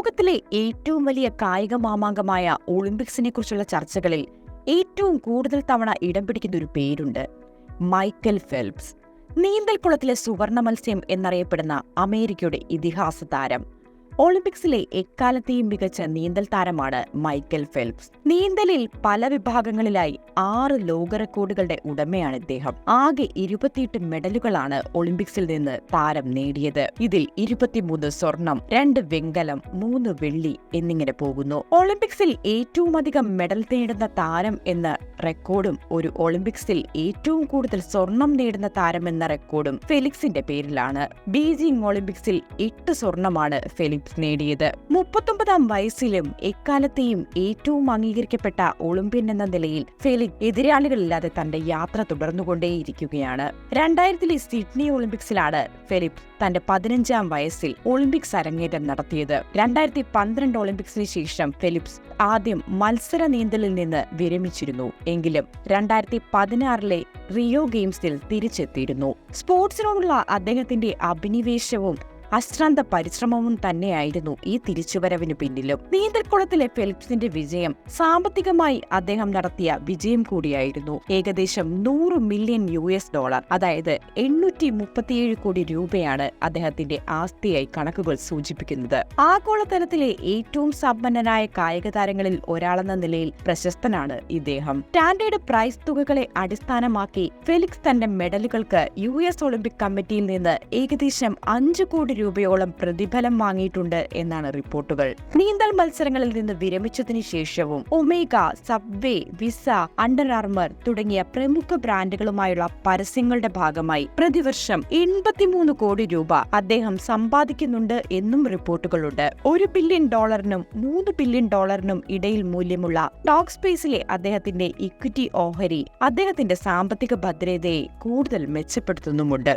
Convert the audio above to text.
ലോകത്തിലെ ഏറ്റവും വലിയ കായിക മാമാങ്കമായ ഒളിമ്പിക്സിനെ കുറിച്ചുള്ള ചർച്ചകളിൽ ഏറ്റവും കൂടുതൽ തവണ ഇടം പിടിക്കുന്ന ഒരു പേരുണ്ട്: മൈക്കൽ ഫെൽപ്സ്. നീന്തൽക്കുളത്തിലെ സുവർണ മത്സ്യം എന്നറിയപ്പെടുന്ന അമേരിക്കയുടെ ഇതിഹാസ താരം. ഒളിമ്പിക്സിലെ എക്കാലത്തെയും മികച്ച നീന്തൽ താരമാണ് മൈക്കൽ ഫെൽപ്സ്. നീന്തലിൽ പല വിഭാഗങ്ങളിലായി 6 ലോക റെക്കോർഡുകളുടെ ഉടമയാണ് ഇദ്ദേഹം. ആകെ 28 മെഡലുകളാണ് ഒളിമ്പിക്സിൽ നിന്ന് താരം നേടിയത്. ഇതിൽ 23 സ്വർണം, 2 വെങ്കലം, 3 വെള്ളി എന്നിങ്ങനെ പോകുന്നു. ഒളിമ്പിക്സിൽ ഏറ്റവും അധികം മെഡൽ നേടുന്ന താരം എന്ന റെക്കോർഡും ഒളിമ്പിക്സിൽ ഏറ്റവും കൂടുതൽ സ്വർണം നേടുന്ന താരം എന്ന റെക്കോർഡും ഫെലിക്സിന്റെ പേരിലാണ്. ബീജിംഗ് ഒളിമ്പിക്സിൽ 8 സ്വർണമാണ് ഫെലിക്സ് നേടിയത്. 39-ാം വയസ്സിലും എക്കാലത്തെയും ഏറ്റവും അംഗീകരിക്കപ്പെട്ട ഒളിമ്പ്യൻ എന്ന നിലയിൽ ഫെലിക്സ് എതിരാളികളില്ലാതെ തന്റെ യാത്ര തുടർന്നുകൊണ്ടേയിരിക്കുകയാണ്. 2000-ലെ സിഡ്നി ഒളിമ്പിക്സിലാണ് ഫെലിക്സ് തന്റെ 15-ാം വയസ്സിൽ ഒളിമ്പിക്സ് അരങ്ങേറ്റം നടത്തിയത്. 2012 ഒളിമ്പിക്സിന് ശേഷം ഫെലിപ്സ് ആദ്യം മത്സര നീന്തലിൽ നിന്ന് വിരമിച്ചിരുന്നു. എങ്കിലും 2016-ലെ റിയോ ഗെയിംസിൽ തിരിച്ചെത്തിയിരുന്നു. സ്പോർട്സിനോടുള്ള അദ്ദേഹത്തിന്റെ അഭിനിവേശവും അശ്രാന്ത പരിശ്രമവും തന്നെയായിരുന്നു ഈ തിരിച്ചുവരവിന് പിന്നിലും. നീന്തൽക്കുളത്തിലെ ഫെൽപ്സിന്റെ വിജയം സാമ്പത്തികമായി അദ്ദേഹം നടത്തിയ വിജയം കൂടിയായിരുന്നു. ഏകദേശം $100 മില്യൺ, അതായത് 837 കോടി രൂപയാണ് അദ്ദേഹത്തിന്റെ ആസ്തിയായി കണക്കുകൾ സൂചിപ്പിക്കുന്നത്. ആഗോളതലത്തിലെ ഏറ്റവും സമ്പന്നനായ കായിക താരങ്ങളിൽ ഒരാളെന്ന നിലയിൽ പ്രശസ്തനാണ് ഇദ്ദേഹം. സ്റ്റാൻഡേർഡ് പ്രൈസ് തുകകളെ അടിസ്ഥാനമാക്കി ഫെലിക്സ് തന്റെ മെഡലുകൾക്ക് US ഒളിമ്പിക് കമ്മിറ്റിയിൽ നിന്ന് ഏകദേശം 5 കോടി രൂപയോളം പ്രതിഫലം വാങ്ങിയിട്ടുണ്ട് എന്നാണ് റിപ്പോർട്ടുകൾ. നീന്തൽ മത്സരങ്ങളിൽ നിന്ന് വിരമിച്ചതിനു ശേഷവും omega, subway, visa, under armour തുടങ്ങിയ പ്രമുഖ ബ്രാൻഡുകളുമായുള്ള പരസ്യങ്ങളുടെ ഭാഗമായി പ്രതിവർഷം 83 കോടി രൂപ അദ്ദേഹം സമ്പാദിക്കുന്നുണ്ട് എന്നും റിപ്പോർട്ടുകളുണ്ട്. $1 ബില്യൺ $3 ബില്യൺ ഇടയിൽ മൂല്യമുള്ള ടോക്ക് സ്പേസിലെ അദ്ദേഹത്തിന്റെ ഇക്വിറ്റി ഓഹരി അദ്ദേഹത്തിന്റെ സാമ്പത്തിക ഭദ്രതയെ കൂടുതൽ മെച്ചപ്പെടുത്തുന്നുമുണ്ട്.